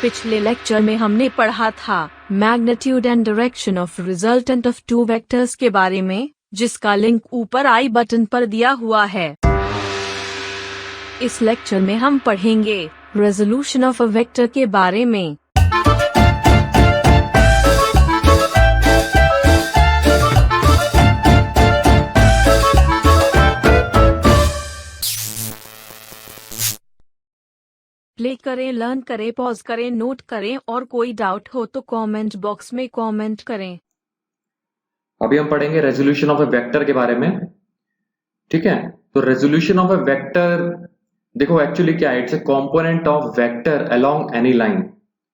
पिछले लेक्चर में हमने पढ़ा था magnitude and direction of resultant of two vectors के बारे में, जिसका लिंक ऊपर आई बटन पर दिया हुआ है। इस लेक्चर में हम पढ़ेंगे रेजोल्यूशन ऑफ अ वेक्टर के बारे में। प्ले करें, लर्न करें, पॉज करें, नोट करें और कोई डाउट हो तो कमेंट बॉक्स में कमेंट करें। अभी हम पढ़ेंगे रेजोल्यूशन ऑफ ए वेक्टर के बारे में। ठीक है, तो रेजोल्यूशन ऑफ ए वेक्टर देखो एक्चुअली क्या है, it's a component of vector along any line.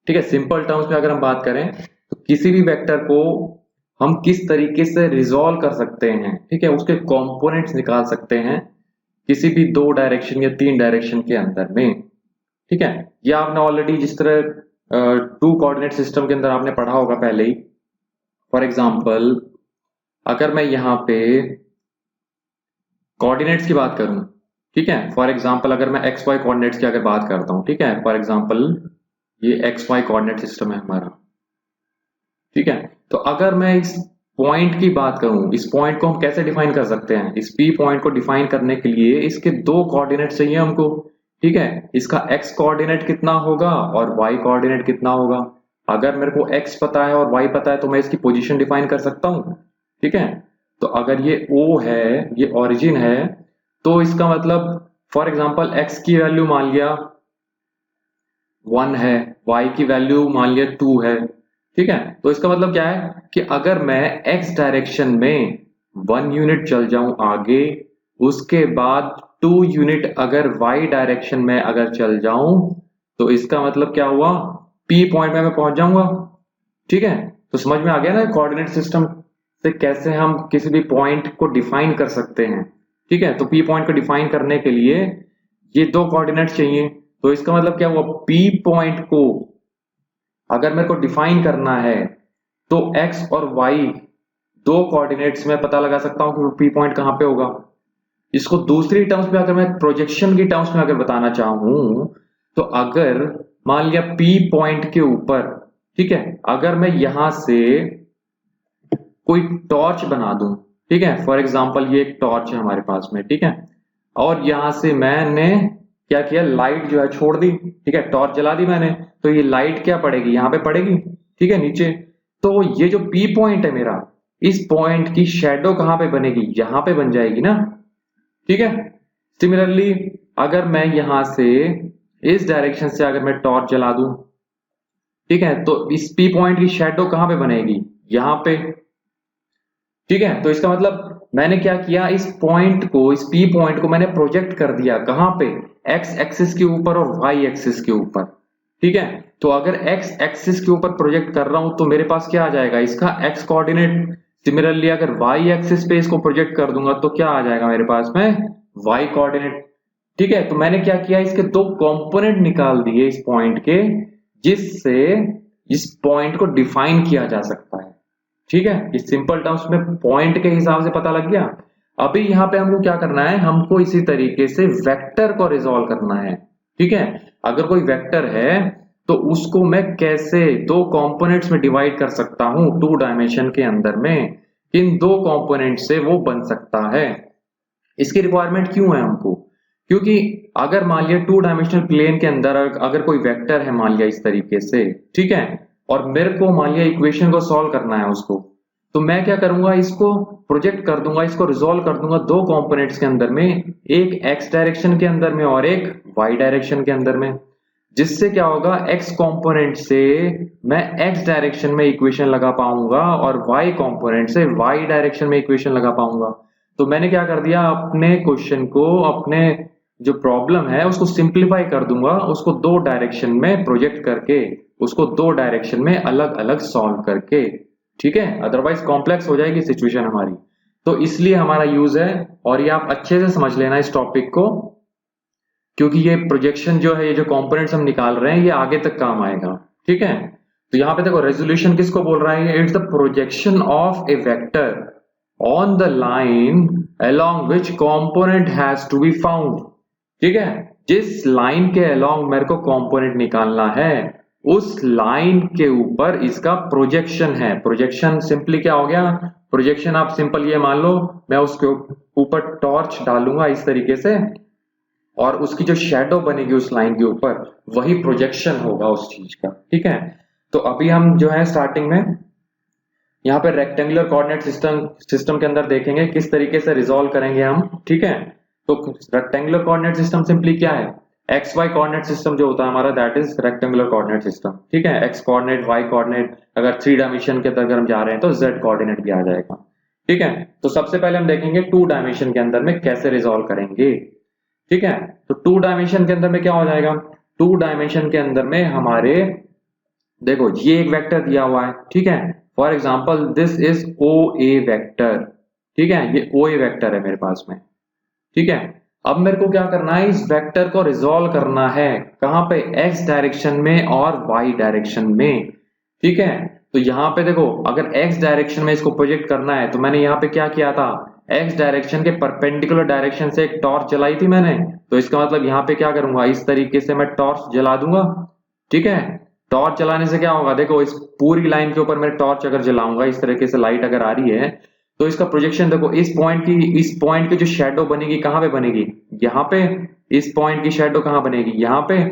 ठीक है, सिंपल टर्म्स में अगर हम बात करें तो किसी भी वेक्टर को हम किस तरीके से रिजॉल्व कर सकते हैं, ठीक है, उसके कंपोनेंट्स निकाल सकते हैं किसी भी 2 डायरेक्शन या 3 डायरेक्शन के अंदर में। ठीक है, ये आपने ऑलरेडी जिस तरह 2 कोऑर्डिनेट सिस्टम के अंदर आपने पढ़ा होगा पहले ही। फॉर एग्जांपल अगर मैं यहाँ पे कोऑर्डिनेट्स की बात करूं, ठीक है, फॉर एग्जांपल अगर मैं एक्स वाई कोऑर्डिनेट्स की अगर बात करता हूं, ठीक है, फॉर एग्जांपल ये एक्स वाई कोऑर्डिनेट सिस्टम है हमारा। ठीक है, तो अगर मैं इस पॉइंट की बात करूं, इस पॉइंट को हम कैसे डिफाइन कर सकते हैं, इस पी पॉइंट को डिफाइन करने के लिए इसके 2 कोऑर्डिनेट चाहिए हमको। ठीक है, इसका x कोऑर्डिनेट कितना होगा और y कोऑर्डिनेट कितना होगा। अगर मेरे को x पता है और y पता है तो मैं इसकी पोजीशन डिफाइन कर सकता हूं। ठीक है, तो अगर ये O है, ये ओरिजिन है, तो इसका मतलब फॉर एग्जांपल x की वैल्यू मान लिया 1 है, y की वैल्यू मान लिया 2 है। ठीक है, तो इसका मतलब क्या है कि अगर मैं x डायरेक्शन में 1 यूनिट चल जाऊं आगे, उसके बाद 2 यूनिट अगर y डायरेक्शन में अगर चल जाऊं, तो इसका मतलब क्या हुआ, P पॉइंट में मैं पहुंच जाऊंगा। ठीक है, तो समझ में आ गया ना कोऑर्डिनेट सिस्टम से कैसे हम किसी भी पॉइंट को डिफाइन कर सकते हैं। ठीक है, तो P पॉइंट को डिफाइन करने के लिए ये 2 कोऑर्डिनेट्स चाहिए। तो इसका मतलब क्या हुआ, P पॉइंट को अगर मेरे को डिफाइन करना है तो x और y 2 कोऑर्डिनेट्स में पता लगा सकता हूं कि P पॉइंट कहां पे होगा। इसको दूसरी टर्म्स में अगर मैं प्रोजेक्शन की टर्म्स में अगर बताना चाहूं, तो अगर मान लिया P पॉइंट के ऊपर, ठीक है, अगर मैं यहां से कोई टॉर्च बना दूं, ठीक है, फॉर एग्जांपल ये एक टॉर्च है हमारे पास में, ठीक है, और यहां से मैंने क्या किया, लाइट जो है छोड़ दी। ठीक है, टॉर्च जला दी मैंने, तो ये लाइट क्या पड़ेगी, यहां पे पड़ेगी, ठीक है, नीचे। तो ये जो P पॉइंट है मेरा, इस पॉइंट की शेडो कहां पे बनेगी, यहां पे बन जाएगी ना। ठीक है, सिमिलरली अगर मैं यहां से इस डायरेक्शन से अगर मैं टॉर्च जला दूं, ठीक है, तो इस P पॉइंट की शेडो कहां पे बनेगी, यहां पे। ठीक है, तो इसका मतलब मैंने क्या किया, इस पॉइंट को, इस P पॉइंट को मैंने प्रोजेक्ट कर दिया कहां पे, x एक्सिस के ऊपर और y एक्सिस के ऊपर। ठीक है, तो अगर x एक्सिस के ऊपर प्रोजेक्ट कर रहा हूं तो मेरे पास क्या आ जाएगा, इसका x कोऑर्डिनेट। सिमिलरली अगर y एक्सिस पे इसको प्रोजेक्ट कर दूंगा तो क्या आ जाएगा मेरे पास में, y कोऑर्डिनेट। ठीक है, तो मैंने क्या किया, इसके 2 कंपोनेंट निकाल दिए इस पॉइंट के, जिससे इस पॉइंट को डिफाइन किया जा सकता है। ठीक है, इस सिंपल टर्म्स में पॉइंट के हिसाब से पता लग गया। अभी यहाँ पे हमको क्या करना है, हमको इसी तरीके से वेक्टर को रिजॉल्व करना है। ठीक है, अगर कोई वेक्टर है तो उसको मैं कैसे 2 कंपोनेंट्स में डिवाइड कर सकता हूं 2 डायमेंशन के अंदर में, किन 2 कंपोनेंट से वो बन सकता है। इसकी रिक्वायरमेंट क्यों है हमको, क्योंकि अगर मान लिया 2 डायमेंशनल प्लेन के अंदर अगर कोई वेक्टर है मान लिया इस तरीके से, ठीक है, और मेरे को मान लिया इक्वेशन को सॉल्व करना है उसको, तो मैं क्या करूंगा, इसको प्रोजेक्ट कर दूंगा, इसको रिजॉल्व कर दूंगा 2 कंपोनेंट्स के अंदर में, एक x डायरेक्शन के अंदर में और एक y डायरेक्शन के अंदर में। जिससे क्या होगा, x कंपोनेंट से मैं x डायरेक्शन में इक्वेशन लगा पाऊंगा और y कंपोनेंट से y डायरेक्शन में इक्वेशन लगा पाऊंगा। तो मैंने क्या कर दिया, अपने क्वेश्चन को, अपने जो प्रॉब्लम है उसको सिंप्लीफाई कर दूंगा, उसको 2 डायरेक्शन में प्रोजेक्ट करके, उसको 2 डायरेक्शन में अलग अलग सॉल्व करके। ठीक है, अदरवाइज कॉम्प्लेक्स हो जाएगी सिचुएशन हमारी। तो इसलिए हमारा यूज है, और ये आप अच्छे से समझ लेना इस टॉपिक को, क्योंकि ये प्रोजेक्शन जो है, ये जो कंपोनेंट्स हम निकाल रहे हैं, ये आगे तक काम आएगा। ठीक है, तो यहाँ पे देखो रेजोल्यूशन किसको बोल रहा है, it's the projection of A vector on the line along which component has to be found. ठीक है, जिस लाइन के अलोंग मेरे को कंपोनेंट निकालना है, उस लाइन के ऊपर इसका प्रोजेक्शन है। प्रोजेक्शन सिंपली क्या हो गया, प्रोजेक्शन आप सिंपल ये मान लो, मैं उसके ऊपर टॉर्च डालूंगा इस तरीके से, और उसकी जो शेडो बनेगी उस लाइन के ऊपर, वही प्रोजेक्शन होगा उस चीज का। ठीक है, तो अभी हम जो है स्टार्टिंग में यहाँ पे रेक्टेंगुलर कोऑर्डिनेट सिस्टम के अंदर देखेंगे किस तरीके से रिजॉल्व करेंगे हम। ठीक है, तो रेक्टेंगुलर कोऑर्डिनेट सिस्टम सिंपली क्या है, एक्स वाई कोऑर्डिनेट सिस्टम जो होता है हमारा, that is rectangular coordinate system. ठीक है, एक्स कोऑर्डिनेट, वाई कोऑर्डिनेट, अगर 3 डायमेंशन के अगर हम जा रहे हैं तो जेड कोऑर्डिनेट भी आ जाएगा। ठीक है, तो सबसे पहले हम देखेंगे 2 डायमेंशन के अंदर में कैसे रिजॉल्व करेंगे। ठीक है, तो 2 डायमेंशन के अंदर में क्या हो जाएगा, 2 डायमेंशन के अंदर में हमारे देखो ये एक वेक्टर दिया हुआ है। ठीक है, for example this is O A vector. ठीक है, ये ओ ए वेक्टर है मेरे पास में। ठीक है, अब मेरे को क्या करना है, इस वेक्टर को रिजॉल्व करना है कहां पे, एक्स डायरेक्शन में और वाई डायरेक्शन में। ठीक है, तो यहां पे देखो अगर एक्स डायरेक्शन में इसको प्रोजेक्ट करना है तो मैंने यहाँ पे क्या किया था, एक्स डायरेक्शन के परपेंडिकुलर डायरेक्शन से एक टॉर्च जलाई थी मैंने, तो इसका मतलब यहाँ पे क्या करूंगा, इस तरीके से मैं टॉर्च जला दूंगा। ठीक है, टॉर्च जलाने से क्या होगा, देखो इस पूरी लाइन के ऊपर मैं टॉर्च अगर जलाऊंगा, इस तरीके से लाइट अगर आ रही है, तो इसका प्रोजेक्शन देखो इस पॉइंट की जो शेडो बनेगी कहां पे बनेगी, यहाँ पे। इस पॉइंट की शेडो कहां बनेगी, यहाँ पे।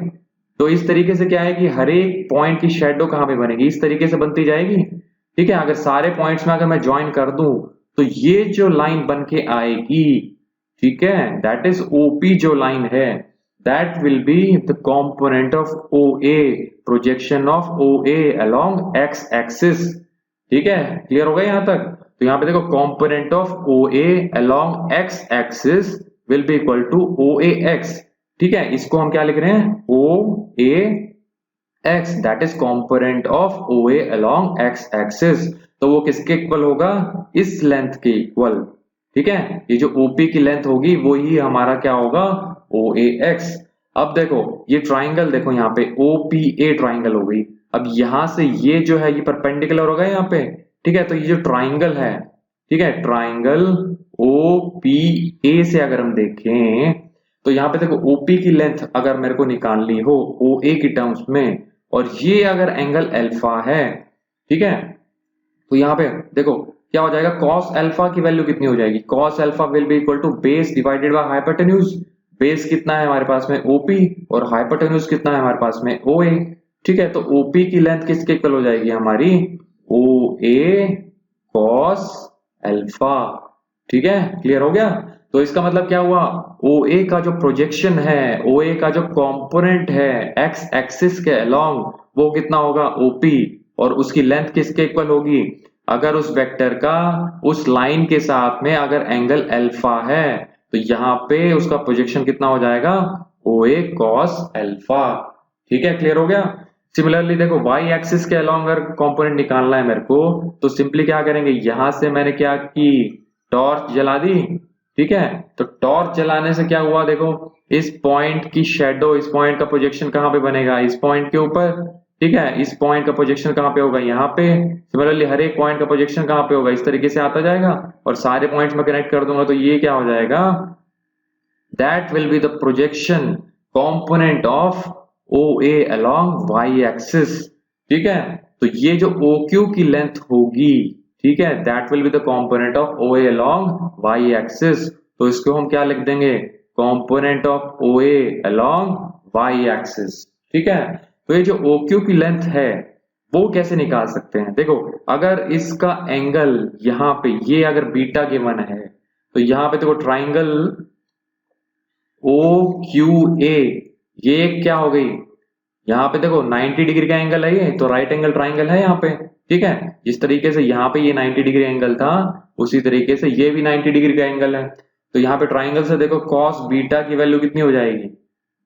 तो इस तरीके से क्या है कि हर एक पॉइंट की शेडो कहां पे बनेगी, इस तरीके से बनती जाएगी। ठीक है, अगर सारे पॉइंट्स में अगर मैं ज्वाइन कर दूं तो ये जो लाइन बन के आएगी, ठीक है, दैट इज ओपी जो लाइन है, that will be the component of OA, projection of OA along x axis। ठीक है, क्लियर हो गया यहां तक। तो यहां पे देखो component of OA along x axis will be equal to OAX। ठीक है, इसको हम क्या लिख रहे हैं, OAX, that is component of OA along x axis। तो वो किसके इक्वल होगा, इस लेंथ के इक्वल। ठीक है, ये जो OP की लेंथ होगी वो ही हमारा क्या होगा, OAX। अब देखो ये ट्राइंगल, देखो यहाँ पे OPA ट्राइंगल हो गई। अब यहां से ये जो है ये परपेंडिकुलर होगा यहाँ पे। ठीक है, तो ये जो ट्राइंगल है, ठीक है, ट्राइंगल OPA से अगर हम देखें तो यहाँ पे देखो OP की लेंथ अगर मेरे को निकालनी हो OA की टर्म्स में, और ये अगर एंगल अल्फा है, ठीक है, तो यहाँ पे देखो क्या हो जाएगा, cos अल्फा की वैल्यू कितनी हो जाएगी, cos alpha will be equal to base divided by hypotenuse. Base कितना है हमारे पास में, OP, और हाइपोटेन्यूज कितना है हमारे पास में, OA। ठीक है, तो OP की लेंथ किसके इक्वल हो जाएगी हमारी, OA cos अल्फा। ठीक है, क्लियर हो गया। तो इसका मतलब क्या हुआ, OA का जो प्रोजेक्शन है, OA का जो कंपोनेंट है एक्स एक्सिस के अलोंग, वो कितना होगा, OP, और उसकी लेंथ किसके इक्वल होगी, अगर उस वेक्टर का उस लाइन के साथ में अगर एंगल अल्फा है तो यहाँ पे उसका प्रोजेक्शन कितना हो जाएगा, OA cos अल्फा। ठीक है, क्लियर हो गया। सिमिलरली देखो वाई एक्सिस के अलोंग अगर कंपोनेंट निकालना है मेरे को, तो सिंपली क्या करेंगे, यहां से मैंने क्या की, टॉर्च जला दी। ठीक है, तो टॉर्च जलाने से क्या हुआ, देखो इस पॉइंट की शेडो, इस पॉइंट का प्रोजेक्शन कहां पे बनेगा, इस पॉइंट के ऊपर। ठीक है, इस पॉइंट का प्रोजेक्शन कहां पे होगा, यहाँ पे। सिमिलरली हर एक पॉइंट का प्रोजेक्शन कहां पे होगा, इस तरीके से आता जाएगा, और सारे पॉइंट्स में कनेक्ट कर दूंगा तो ये क्या हो जाएगा, that will be the projection component of OA along y axis। ठीक है, तो ये जो OQ की लेंथ होगी, ठीक है, that will be the component of OA along y axis। तो इसको हम क्या लिख देंगे, component of OA along y axis। ठीक है, तो ये जो OQ की लेंथ है वो कैसे निकाल सकते हैं, देखो अगर इसका एंगल यहाँ पे ये अगर बीटा गिवन है, तो यहाँ पे देखो ट्राइंगल OQA, ये क्या हो गई, यहाँ पे देखो 90 डिग्री का एंगल है ये, तो राइट एंगल ट्राइंगल है यहाँ पे। ठीक है, जिस तरीके से यहाँ पे ये 90 डिग्री एंगल था, उसी तरीके से ये भी 90 डिग्री का एंगल है। तो यहाँ पे ट्राइंगल से देखो cos बीटा की वैल्यू कितनी हो जाएगी,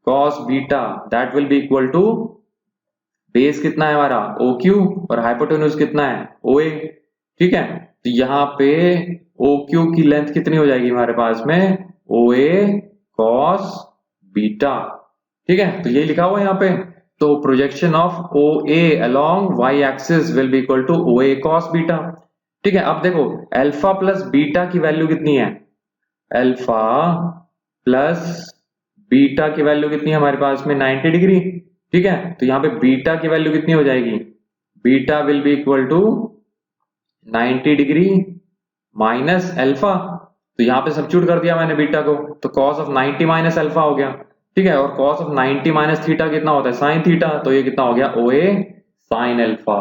cos beta that will be equal to, base कितना है हमारा OQ, और हाइपोटेन्यूज कितना है OA। ठीक है, तो यहाँ पे OQ की लेंथ कितनी हो जाएगी हमारे पास में, OA cos बीटा। ठीक है, तो ये लिखा हुआ है यहाँ पे। तो projection of OA along y axis will be equal to OA cos beta. ठीक है, अब देखो अल्फा प्लस बीटा की वैल्यू कितनी है, अल्फा प्लस बीटा की वैल्यू कितनी है हमारे पास में 90 डिग्री। ठीक है, तो यहाँ पे बीटा की वैल्यू कितनी हो जाएगी, beta will be equal to 90 degree minus alpha. तो यहाँ पे सब्स्टिट्यूट कर दिया मैंने बीटा को, तो cos ऑफ 90 माइनस अल्फा हो गया। ठीक है, और cos ऑफ 90 माइनस थीटा कितना होता है, साइन थीटा, तो ये कितना हो गया, OA साइन अल्फा।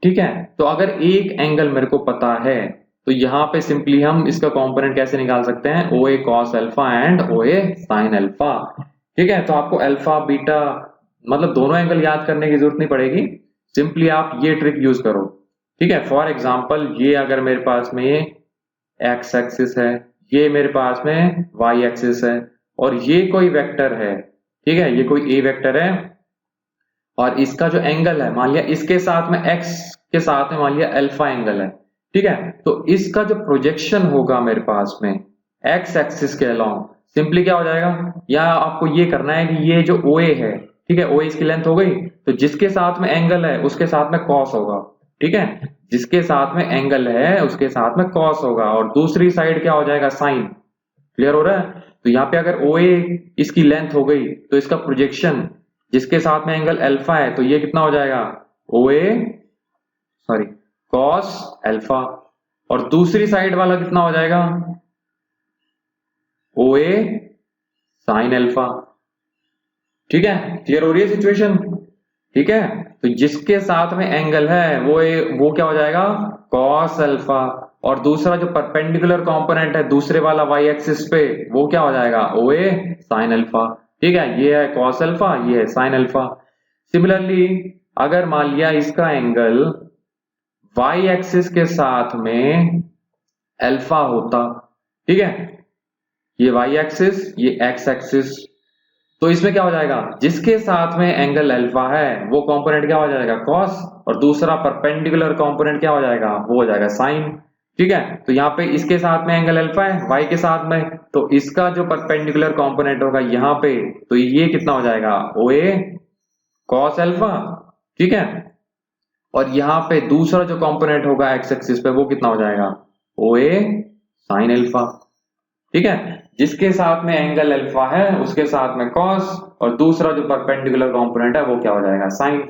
ठीक है, तो अगर एक एंगल मेरे को पता है तो यहाँ पे सिंपली हम इसका कॉम्पोनेंट कैसे निकाल सकते हैं, OA cos alpha and OA sine alpha. ठीक है, तो आपको अल्फा बीटा मतलब दोनों एंगल याद करने की जरूरत नहीं पड़ेगी, सिंपली आप ये ट्रिक यूज करो। ठीक है, फॉर एग्जांपल ये अगर मेरे पास में एक्स एक्सिस है, ये मेरे पास में वाई एक्सिस है, और ये कोई वेक्टर है, ठीक है, ये कोई ए वेक्टर है, और इसका जो एंगल है मान लिया इसके साथ में एक्स के साथ में मान लिया अल्फा एंगल है। ठीक है, तो इसका जो प्रोजेक्शन होगा मेरे पास में एक्स एक्सिस के अलोंग सिंपली क्या हो जाएगा, या आपको ये करना है कि ये जो OA है, ठीक है, OA इसकी लेंथ हो गई, तो जिसके साथ में एंगल है उसके साथ में कॉस होगा। ठीक है, जिसके साथ में एंगल है उसके साथ में कॉस होगा, और दूसरी साइड क्या हो जाएगा, साइन। क्लियर हो रहा है, तो यहाँ पे अगर OA इसकी लेंथ हो गई तो इसका प्रोजेक्शन जिसके साथ में एंगल अल्फा है, तो ये कितना हो जाएगा, कॉस अल्फा, और दूसरी साइड वाला कितना हो जाएगा, OA साइन अल्फा। ठीक है, क्लियर हो रही है सिचुएशन। ठीक है, तो जिसके साथ में एंगल है वो क्या हो जाएगा, कॉस अल्फा, और दूसरा जो परपेंडिकुलर कंपोनेंट है दूसरे वाला वाई एक्सिस पे वो क्या हो जाएगा, OA साइन अल्फा। ठीक है, ये है कॉस अल्फा, ये है साइन अल्फा। सिमिलरली अगर मान लिया इसका एंगल वाई एक्सिस के साथ में अल्फा होता, ठीक है, ये वाई एक्सिस ये एक्स एक्सिस, तो इसमें क्या हो जाएगा, जिसके साथ में एंगल अल्फा है वो कंपोनेंट क्या हो जाएगा, कॉस, और दूसरा परपेंडिकुलर कंपोनेंट क्या हो जाएगा, वो हो जाएगा साइन। ठीक है, तो यहाँ पे इसके साथ में एंगल अल्फा है वाई के साथ में, तो इसका जो परपेंडिकुलर कंपोनेंट होगा यहाँ पे, तो ये कितना हो जाएगा, OA कॉस अल्फा। ठीक है, और यहाँ पे दूसरा जो कंपोनेंट होगा एक्स एक्सिस पे वो कितना हो जाएगा, OA साइन अल्फा। ठीक है, जिसके साथ में एंगल अल्फा है उसके साथ में कॉस, और दूसरा जो परपेंडिकुलर कंपोनेंट है वो क्या हो जाएगा, साइन।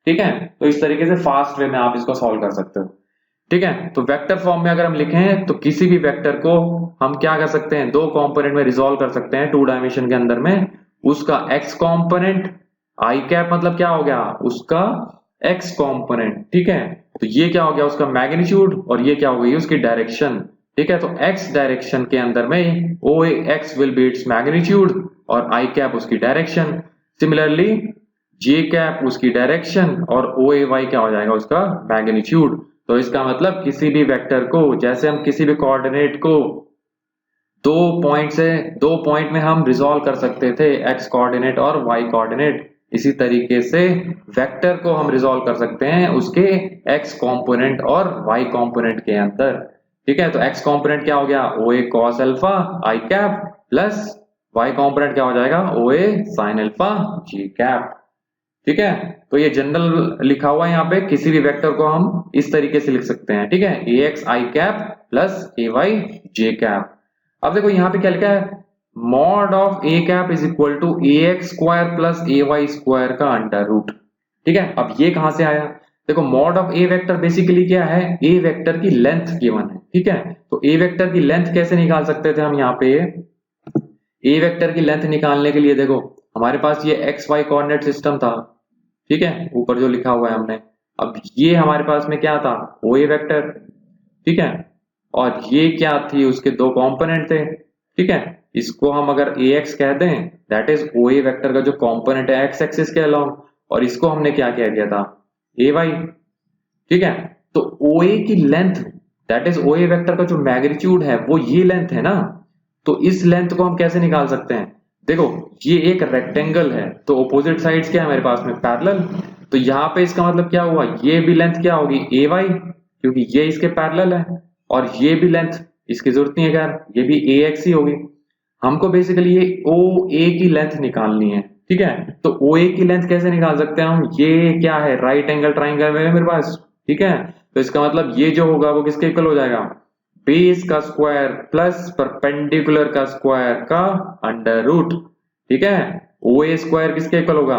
ठीक है, तो इस तरीके से फास्ट वे में आप इसको सॉल्व कर सकते हो। ठीक है, तो वेक्टर फॉर्म में अगर हम लिखें तो किसी भी वेक्टर को हम क्या कर सकते हैं, दो कंपोनेंट में रिजोल्व कर सकते हैं 2 डायमेंशन के अंदर में। उसका एक्स कंपोनेंट आई कैप मतलब क्या हो गया, उसका एक्स कंपोनेंट। ठीक है, तो ये क्या हो गया, उसका मैग्नीट्यूड, और ये क्या हो गई, उसकी डायरेक्शन। ठीक है, तो एक्स डायरेक्शन के अंदर में O X will be its magnitude और आई कैप उसकी डायरेक्शन। सिमिलरली जे कैप उसकी डायरेक्शन और ओ ए वाई क्या हो जाएगा, उसका मैग्नीट्यूड। तो इसका मतलब किसी भी वेक्टर को, जैसे हम किसी भी कोऑर्डिनेट को दो पॉइंट में हम रिजोल्व कर सकते थे, एक्स कोऑर्डिनेट और वाई कोऑर्डिनेट, इसी तरीके से वेक्टर को हम रिजोल्व कर सकते हैं उसके एक्स कंपोनेंट और वाई कंपोनेंट के अंदर। ठीक है, तो एक्स कंपोनेंट क्या हो गया, ओ ए कॉस अल्फा आई कैप, प्लस वाई कंपोनेंट क्या हो जाएगा, ओ ए साइन अल्फा जी कैप। ठीक है, तो ये जनरल लिखा हुआ है यहाँ पे, किसी भी वेक्टर को हम इस तरीके से लिख सकते हैं। ठीक है, A X I cap plus A Y J cap. अब देखो यहाँ पे क्या लिखा है, mod of A cap is equal to A X square plus A Y square का अंडर रूट। ठीक है, अब ये कहां से आया, देखो mod of A vector basically क्या है, ए वेक्टर की लेंथ गिवन है। ठीक है, तो ए वेक्टर की लेंथ कैसे निकाल सकते थे हम, यहाँ पे ए वेक्टर की लेंथ निकालने के लिए देखो हमारे पास ये एक्स वाई कोऑर्डिनेट सिस्टम था। ठीक है, ऊपर जो लिखा हुआ है हमने, अब ये हमारे पास में क्या था, ओ ए वेक्टर। ठीक है, और ये क्या थी, उसके दो कंपोनेंट थे। ठीक है, इसको हम अगर ए एक्स कह दें, that is O A vector का जो कंपोनेंट है एक्स एक्सिस के अलोंग, और इसको हमने क्या कह दिया था, ए वाई। ठीक है, तो ओ ए की length, that is O A vector का जो मैग्नीट्यूड है वो ये लेंथ है ना, तो इस लेंथ को हम कैसे निकाल सकते हैं, देखो ये एक रेक्टेंगल है, तो ऑपोजिट साइड्स क्या है हमारे पास में, पैरेलल। तो यहाँ पे इसका मतलब क्या हुआ, ये भी लेंथ क्या होगी, ए वाई, क्योंकि ये इसके पैरेलल है, और ये भी लेंथ, इसकी जरूरत नहीं है यार, ये भी ए एक्स ही होगी। हमको बेसिकली ये ओ ए की लेंथ निकालनी है। ठीक है, तो ओ ए की लेंथ कैसे निकाल सकते हैं हम, ये क्या है, राइट एंगल ट्राइंगल है मेरे पास। ठीक है, तो इसका मतलब ये जो होगा वो किसके इक्वल हो जाएगा, बेस का स्क्वायर प्लस परपेंडिकुलर का स्क्वायर का अंडर रूट। ठीक है, ओ ए स्क्वायर किसके इक्वल होगा,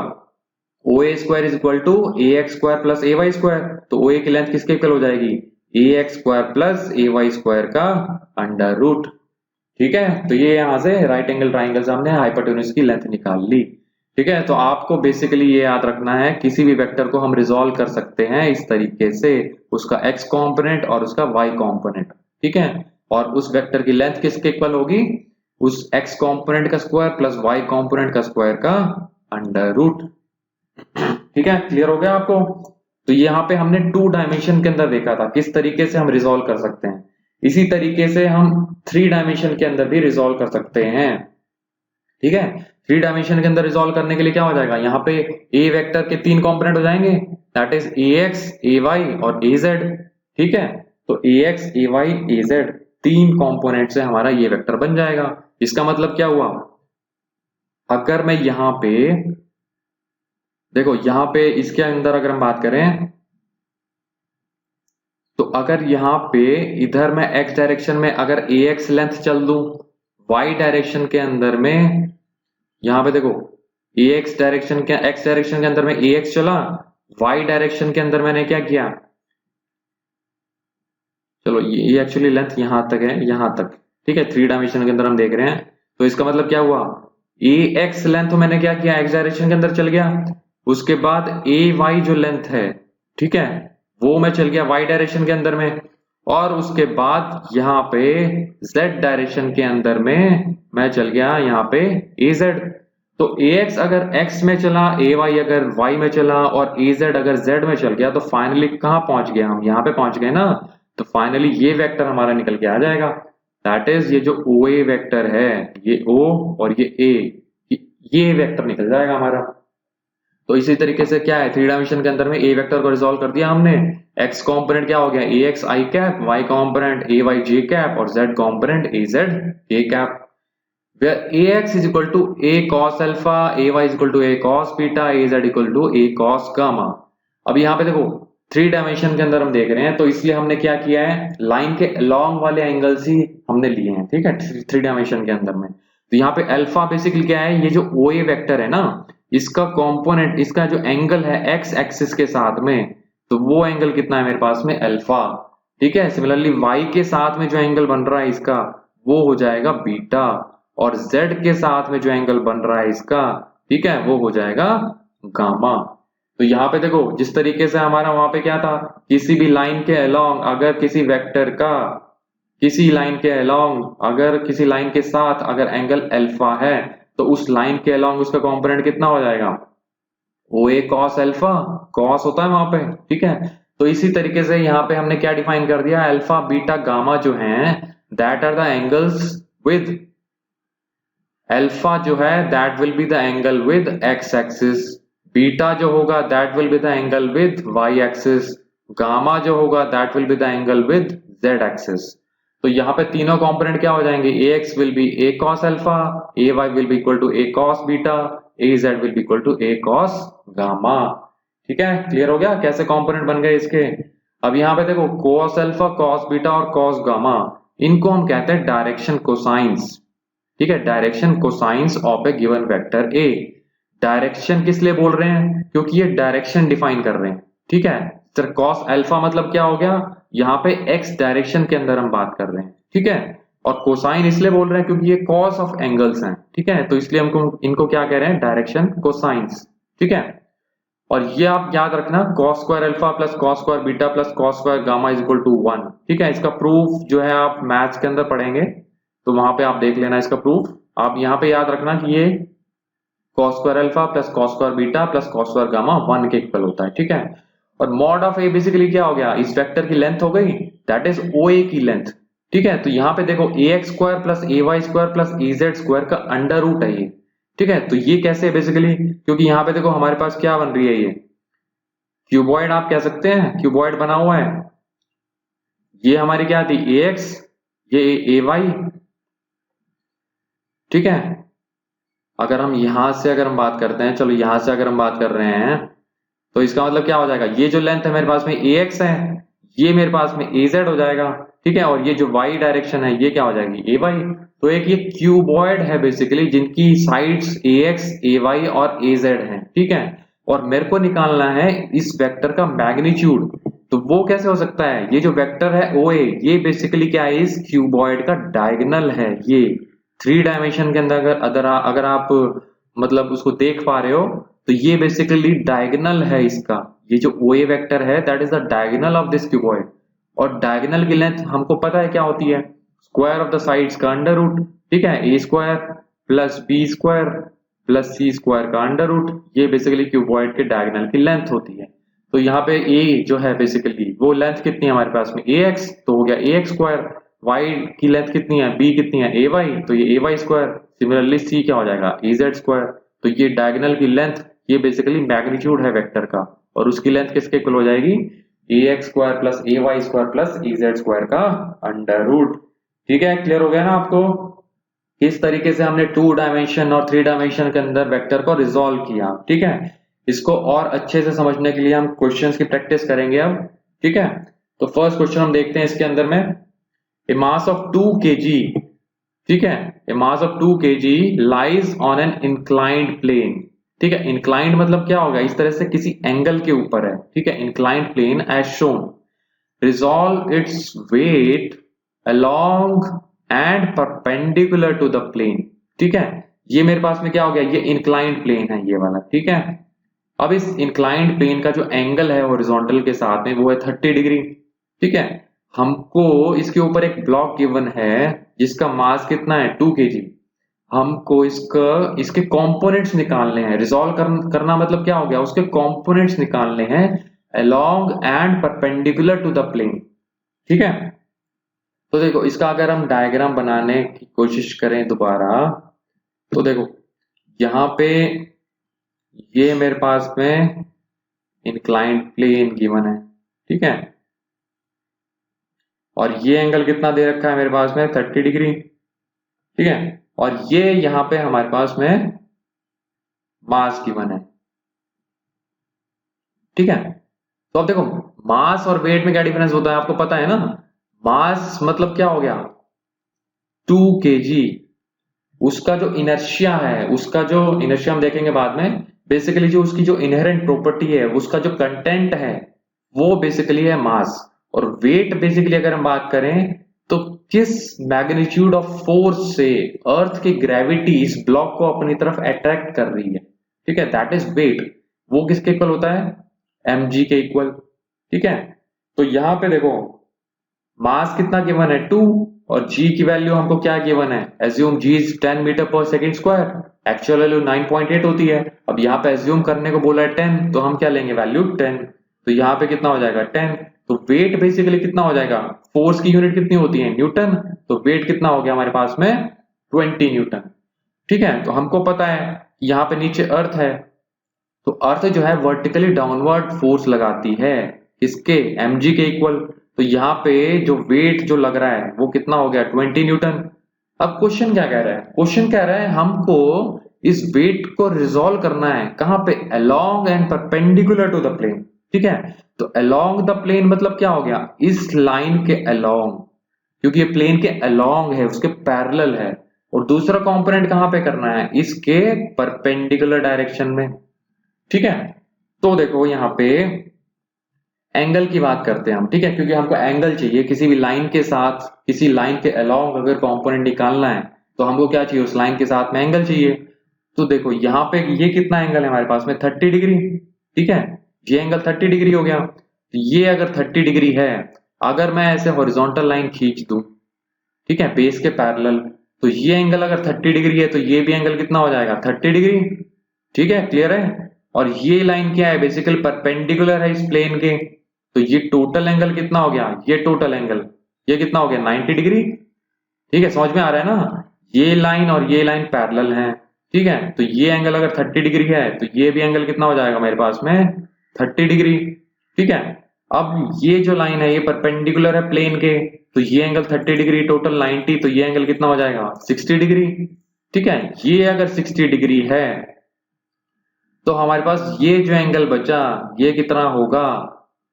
O A square is equal to A X square plus A Y square, तो ओ ए की लेंथ किसके इक्वल हो जाएगी, A X square plus A Y square का अंडर रूट। ठीक है, तो ये यहां से राइट एंगल ट्राइंगल से हमने हाइपोटेन्यूज की लेंथ निकाल ली। ठीक है, तो आपको बेसिकली ये याद रखना है, किसी भी वेक्टर को हम रिजॉल्व कर सकते हैं इस तरीके से, उसका एक्स कॉम्पोनेंट और उसका वाई कॉम्पोनेंट। ठीक है, और उस वेक्टर की लेंथ किसके इक्वल होगी, उस एक्स कॉम्पोनेंट का स्क्वायर प्लस वाई कॉम्पोनेंट का स्क्वायर का अंडर रूट। ठीक है, क्लियर हो गया आपको। तो यहाँ पे हमने 2 डायमेंशन के अंदर देखा था किस तरीके से हम रिजॉल्व कर सकते हैं, इसी तरीके से हम 3 डायमेंशन के अंदर भी रिजॉल्व कर सकते हैं। ठीक है, 3 डायमेंशन के अंदर रिजॉल्व करने के लिए क्या हो जाएगा, यहाँ पे ए वेक्टर के 3 कंपोनेंट हो जाएंगे, that is A X, A Y और ए जेड। ठीक है, तो A X, A Y, A Z 3 component से हमारा ये वेक्टर बन जाएगा। इसका मतलब क्या हुआ, अगर मैं यहाँ पे देखो, यहाँ पे इसके अंदर अगर हम बात करें, तो अगर यहाँ पे इधर मैं x डायरेक्शन में अगर ax लेंथ चल दूं, y डायरेक्शन के अंदर में यहाँ पे देखो ax डायरेक्शन के x डायरेक्शन के अंदर में ax चला, y डायरेक्शन के अंदर मैंने क्या किया, चलो ये एक्चुअली लेंथ यहां तक है, यहां तक। ठीक है, 3 डायमेंशन के अंदर हम देख रहे हैं, तो इसका मतलब क्या हुआ, ax लेंथ मैंने क्या किया, x डायरेक्शन के अंदर चल गया, उसके बाद ay जो लेंथ है, ठीक है, वो मैं चल गया y डायरेक्शन के अंदर में, और उसके बाद यहाँ पे z डायरेक्शन के अंदर में मैं चल गया यहाँ पे az। तो ax अगर x में चला, ay अगर y में चला और az अगर z में चल गया, तो फाइनली कहाँ पहुंच गया, हम यहाँ पे पहुंच गए ना। तो फाइनली ये वेक्टर हमारा निकल के आ जाएगा, दैट इज ये जो OA वेक्टर है, ये O और ये A, ये वेक्टर निकल जाएगा हमारा। तो इसी तरीके से क्या है, 3 डायमेंशन के अंदर में ए वेक्टर को रिजॉल्व कर दिया हमने, एक्स कॉम्पोनेंट क्या हो गया, A X I cap, Y component A Y J cap और Z component A Z K cap. A X is equal to A cos alpha, A Y is equal to A cos beta, A Z equal to A cos gamma. अब यहाँ पे देखो 3 dimension के अंदर हम देख रहे हैं, तो इसलिए हमने क्या किया है, लाइन के अलॉन्ग वाले एंगल्स ही हमने लिए हैं। ठीक है, 3 डायमेंशन के अंदर में। तो यहाँ पे अल्फा बेसिकली क्या है, ये जो OA वेक्टर है ना, इसका कंपोनेंट, इसका जो एंगल है एक्स एक्सिस के साथ में, तो वो एंगल कितना है मेरे पास में, अल्फा। ठीक है, सिमिलरली वाई के साथ में जो एंगल बन रहा है इसका, वो हो जाएगा बीटा, और जेड के साथ में जो एंगल बन रहा है इसका, ठीक है, वो हो जाएगा गामा। तो यहाँ पे देखो, जिस तरीके से हमारा वहां पे क्या था, किसी भी लाइन के अलोंग अगर किसी वेक्टर का, किसी लाइन के अलोंग अगर किसी लाइन के साथ अगर एंगल अल्फा है, तो उस लाइन के अलोंग उसका कंपोनेंट कितना हो जाएगा, OA cos अल्फा, cos होता है वहां पे। ठीक है, तो इसी तरीके से यहाँ पे हमने क्या डिफाइन कर दिया, अल्फा बीटा गामा जो है, that are the angles with, alpha जो है that will be the angle with X axis, beta जो होगा that will be the angle with Y axis, gamma जो होगा that will be the angle with Z axis. तो यहाँ पे तीनों कंपोनेंट क्या हो जाएंगे, ax will be a cos alpha, ay will be equal to a cos beta, az will be equal to a cos gamma. ठीक है, clear हो गया कैसे कंपोनेंट बन गए इसके। अब यहाँ पे देखो cos अल्फा, cos बीटा और cos गामा, इनको हम कहते हैं डायरेक्शन कोसाइंस। ठीक है, direction cosines of A given vector A। Direction किस लिए बोल रहे हैं, क्योंकि ये डायरेक्शन डिफाइन कर रहे हैं। ठीक है, सर cos अल्फा मतलब क्या हो गया, यहाँ पे x डायरेक्शन के अंदर हम बात कर रहे हैं। ठीक है, और कोसाइन इसलिए बोल रहे हैं क्योंकि ये कॉस ऑफ एंगल्स हैं। ठीक है, तो इसलिए हमको इनको क्या कह रहे हैं, डायरेक्शन कोसाइंस। ठीक है, और ये आप याद रखना, cos square alpha plus cos square beta plus cos square gamma is equal to 1। ठीक है, इसका प्रूफ जो है आप मैथ्स के अंदर पढ़ेंगे, तो वहां पे आप देख लेना इसका प्रूफ। आप यहाँ पे याद रखना कि ये cos square alpha plus cos square beta plus cos square gamma 1 के इक्वल होता है। ठीक है, और मॉड ऑफ ए बेसिकली क्या हो गया, इस वेक्टर की लेंथ हो गई, दैट इज OA की लेंथ। ठीक है, तो यहाँ पे देखो ax square plus ay square plus az square का अंडर रूट है ये। ठीक है, तो ये कैसे है बेसिकली, क्योंकि यहाँ पे देखो हमारे पास क्या बन रही है, ये क्यूबॉइड आप कह सकते हैं, क्यूबॉइड बना हुआ है। ये हमारी क्या थी, ax, ये ay। ठीक है, अगर हम यहां से अगर हम बात करते हैं, चलो यहां से अगर हम बात कर रहे हैं, तो इसका मतलब क्या हो जाएगा, ये जो लेंथ है मेरे पास में ax है, ये मेरे पास में az हो जाएगा। ठीक है, और ये जो y डायरेक्शन है ये क्या हो जाएगी, ay। तो एक ये क्यूबॉइड है बेसिकली, जिनकी साइड्स ax, ay और az हैं। ठीक है, और मेरे को निकालना है इस वेक्टर का मैग्नीट्यूड। तो वो कैसे हो सकता है, ये जो वेक्टर है OA ये बेसिकली क्या है, इस क्यूबॉइड का डायगोनल है। ये 3 डायमेंशन के अंदर अगर आप मतलब उसको देख पा रहे हो तो ये बेसिकली डायगोनल है इसका। ये जो OA वेक्टर है that is the diagonal of this cuboid. और डायगोनल की लेंथ हमको पता है क्या होती है, स्क्वायर ऑफ द साइड्स का अंडर रूट। ठीक है, a square plus b square plus c square का अंडर रूट, ये बेसिकली क्यूबॉइड के डायगोनल की लेंथ होती है। तो यहाँ पे ए जो है बेसिकली वो लेंथ कितनी है हमारे पास में ax, तो हो गया ax स्क्वायर। y की लेंथ कितनी है, b कितनी है ay, तो ये ay स्क्वायर। सिमिलरली c क्या हो जाएगा az स्क्वायर। तो ये डायगोनल की लेंथ ये बेसिकली मैग्नीट्यूड है वेक्टर का, और उसकी लेंथ किसके इक्वल हो जाएगी, ax square plus ay square plus az square का अंडर रूट। ठीक है, क्लियर हो गया ना आपको। इस तरीके से हमने 2 डायमेंशन और 3 डायमेंशन के अंदर वेक्टर को रिजॉल्व किया। ठीक है, इसको और अच्छे से समझने के लिए हम क्वेश्चंस की प्रैक्टिस करेंगे अब। ठीक है, तो फर्स्ट क्वेश्चन हम देखते हैं इसके अंदर में, ए मास ऑफ 2 kg। ठीक है, a mass of 2 kg lies on an inclined plane. ठीक है, इंक्लाइंड मतलब क्या होगा, इस तरह से किसी एंगल के ऊपर है। ठीक है, inclined plane as shown, resolve its weight along and perpendicular to the plane। ठीक है, ये मेरे पास में क्या हो गया, ये इंक्लाइंड प्लेन है ये वाला। ठीक है, अब इस इंक्लाइंड प्लेन का जो एंगल है हॉरिजॉन्टल के साथ में वो है 30 डिग्री। ठीक है, हमको इसके ऊपर एक ब्लॉक गिवन है जिसका मास कितना है 2 kg। हमको इसके कंपोनेंट्स निकालने हैं। रिजॉल्व करना मतलब क्या हो गया, उसके कंपोनेंट्स निकालने हैं along and perpendicular to the plane। ठीक है, तो देखो इसका अगर हम डायग्राम बनाने की कोशिश करें दोबारा, तो देखो यहाँ पे ये मेरे पास में इंक्लाइंड प्लेन गिवन है। ठीक है, और ये एंगल कितना दे रखा है मेरे पास में 30 डिग्री। ठीक है, और ये यहाँ पे हमारे पास में मास गिवन है। ठीक है, तो अब देखो मास और वेट में क्या डिफरेंस होता है आपको पता है ना। मास मतलब क्या हो गया 2 kg, उसका जो इनर्शिया है, उसका जो इनर्शिया हम देखेंगे बाद में, बेसिकली जो उसकी जो इनहेरेंट प्रॉपर्टी है, उसका जो कंटेंट है वो बेसिकली है मास। और वेट बेसिकली अगर हम बात करें तो किस मैग्नीट्यूड ऑफ फोर्स से अर्थ की ग्रेविटी इस ब्लॉक को अपनी तरफ अट्रैक्ट कर रही है। ठीक है, दैट इज वेट। वो किसके इक्वल होता है, mg के इक्वल। ठीक है, तो यहां पे देखो मास कितना गिवन है 2, और g की वैल्यू हमको क्या गिवन है, एज्यूम g इज 10 मीटर पर सेकेंड स्क्वायर, एक्चुअल वैल्यू 9.8 होती है। अब यहाँ पे एज्यूम करने को बोला है 10, तो हम क्या लेंगे वैल्यू 10। तो यहाँ पे कितना हो जाएगा 10। तो वेट बेसिकली कितना हो जाएगा, फोर्स की यूनिट कितनी होती है न्यूटन, तो वेट कितना हो गया हमारे पास में 20 न्यूटन। ठीक है, तो हमको पता है यहाँ पे नीचे अर्थ है, तो अर्थ जो है वर्टिकली डाउनवर्ड फोर्स लगाती है इसके mg के इक्वल। तो यहाँ पे जो वेट जो लग रहा है वो कितना हो गया 20 न्यूटन। अब क्वेश्चन क्या कह रहा है, क्वेश्चन कह रहा है हमको इस वेट को रिजॉल्व करना है कहां पे, along and perpendicular to the plane। ठीक है, तो along the plane मतलब क्या हो गया, इस लाइन के along, क्योंकि ये प्लेन के along है, उसके पैरेलल है। और दूसरा कंपोनेंट कहां पे करना है, इसके परपेंडिकुलर डायरेक्शन में। ठीक है, तो देखो यहाँ पे एंगल की बात करते हैं हम। ठीक है, क्योंकि हमको एंगल चाहिए किसी भी लाइन के साथ, किसी लाइन के अलोंग अगर कंपोनेंट निकालना है तो हमको क्या चाहिए, उस लाइन के साथ में एंगल चाहिए। तो देखो यहाँ पे ये कितना एंगल है हमारे पास में 30 डिग्री। ठीक है, ये एंगल 30 डिग्री हो गया। तो ये अगर 30 डिग्री है, अगर मैं ऐसे हॉरिजॉन्टल लाइन खींच दूं, ठीक है, बेस के पैरेलल, तो ये एंगल अगर 30 डिग्री है तो ये भी एंगल कितना हो जाएगा 30 डिग्री। ठीक है, क्लियर है। और ये लाइन क्या है, बेसिकली परपेंडिकुलर है इस प्लेन के, तो ये टोटल एंगल कितना हो गया, ये टोटल एंगल ये कितना हो गया 90 डिग्री। ठीक है, समझ में आ रहा है ना, ये लाइन और ये लाइन पैरेलल हैं। ठीक है, तो ये एंगल अगर 30 डिग्री है तो ये भी एंगल कितना हो जाएगा मेरे पास में 30 डिग्री। ठीक है, अब ये जो लाइन है ये परपेंडिकुलर है प्लेन के, तो ये एंगल 30 डिग्री टोटल 90, तो ये एंगल कितना हो जाएगा 60 डिग्री। ठीक है, ये अगर 60 डिग्री है तो हमारे पास ये जो एंगल बचा ये कितना होगा,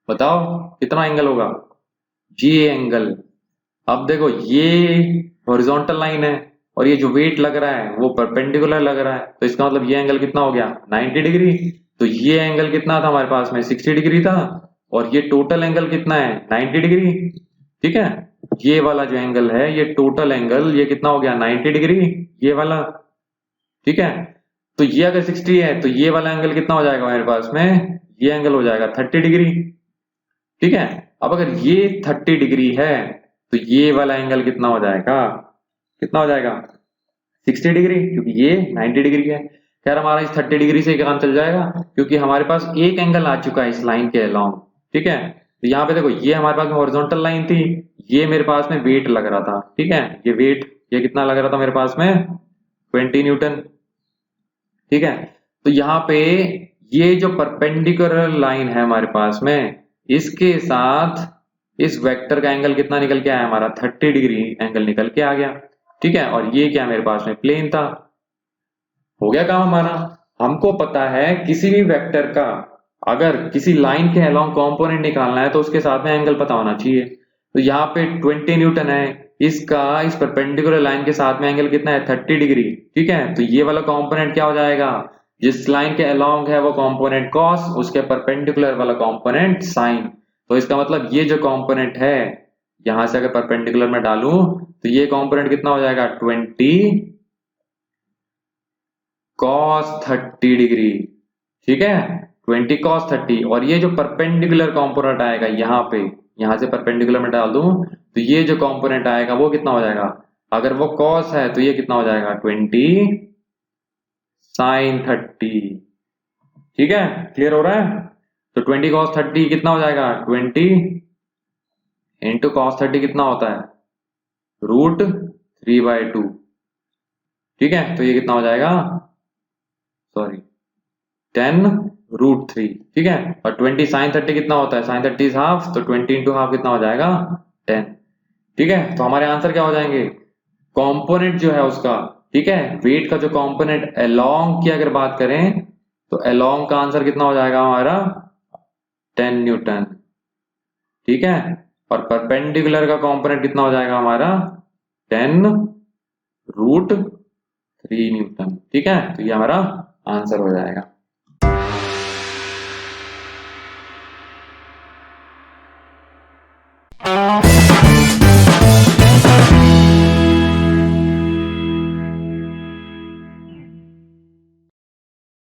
बताओ कितना एंगल होगा, ये एंगल। अब देखो ये हॉरिजॉन्टल लाइन है और ये जो वेट लग रहा है वो परपेंडिकुलर लग रहा है, तो इसका मतलब ये एंगल कितना हो गया 90 डिग्री। तो ये एंगल कितना था हमारे पास में 60 डिग्री था, और ये टोटल एंगल कितना है 90 डिग्री। ठीक है, ये वाला जो एंगल है ये टोटल एंगल ये कितना हो गया 90 डिग्री, ये वाला। ठीक है, तो ये अगर 60 है तो ये वाला एंगल कितना हो जाएगा हमारे पास में, ये एंगल हो जाएगा 30 डिग्री। ठीक है, अब अगर ये 30 डिग्री है तो ये वाला एंगल कितना हो जाएगा, कितना हो जाएगा 60 डिग्री, क्योंकि ये 90 डिग्री है। खैर हमारा इस 30 डिग्री से काम चल जाएगा, क्योंकि हमारे पास एक एंगल आ चुका है इस लाइन के अलोंग। ठीक है, तो यहाँ पे देखो ये हमारे पास में हॉरिजॉन्टल लाइन थी, ये मेरे पास में वेट लग रहा था। ठीक है, ये वेट ये कितना लग रहा था मेरे पास में 20 न्यूटन। ठीक है, तो यहाँ पे ये जो परपेंडिकुलर लाइन है हमारे पास में, इसके साथ इस वेक्टर का एंगल कितना निकल के आया हमारा 30 डिग्री एंगल निकल के आ गया। ठीक है, और ये क्या मेरे पास में प्लेन था। हो गया काम हमारा। हमको पता है किसी भी वेक्टर का अगर किसी लाइन के अलोंग कंपोनेंट निकालना है तो उसके साथ में एंगल पता होना चाहिए। तो यहाँ पे 20 न्यूटन है, इसका इस परपेंडिकुलर लाइन के साथ में एंगल कितना है 30 डिग्री। ठीक है, तो ये वाला कंपोनेंट क्या हो जाएगा, जिस लाइन के अलोंग है वो कंपोनेंट कॉस, उसके परपेंडिकुलर वाला कंपोनेंट साइन। तो इसका मतलब ये जो कंपोनेंट है यहां से अगर परपेंडिकुलर में डालूं तो ये कंपोनेंट कितना हो जाएगा 20 cos 30 डिग्री। ठीक है, 20 cos 30, और ये जो परपेंडिकुलर कंपोनेंट आएगा यहाँ पे, यहां से परपेंडिकुलर में डाल दूं तो ये जो कंपोनेंट आएगा वो कितना हो जाएगा, अगर वो cos है तो ये कितना हो जाएगा 20 sin 30। ठीक है, क्लियर हो रहा है। तो 20 cos 30 कितना हो जाएगा 20 इंटू cos 30 कितना होता है √3/2। ठीक है, तो ये कितना हो जाएगा, सॉरी 10√3। ठीक है, और 20 sin 30 कितना होता है, sin 30 इज हाफ, तो 20 इंटू हाफ कितना हो जाएगा 10। ठीक है, तो हमारे आंसर क्या हो जाएंगे, कंपोनेंट जो है उसका। ठीक है, वेट का जो कंपोनेंट अलोंग की अगर बात करें तो अलोंग का आंसर कितना हो जाएगा हमारा 10 न्यूटन। ठीक है, और परपेंडिकुलर का कंपोनेंट कितना हो जाएगा हमारा 10√3 न्यूटन। ठीक है, तो ये हमारा आंसर हो जाएगा।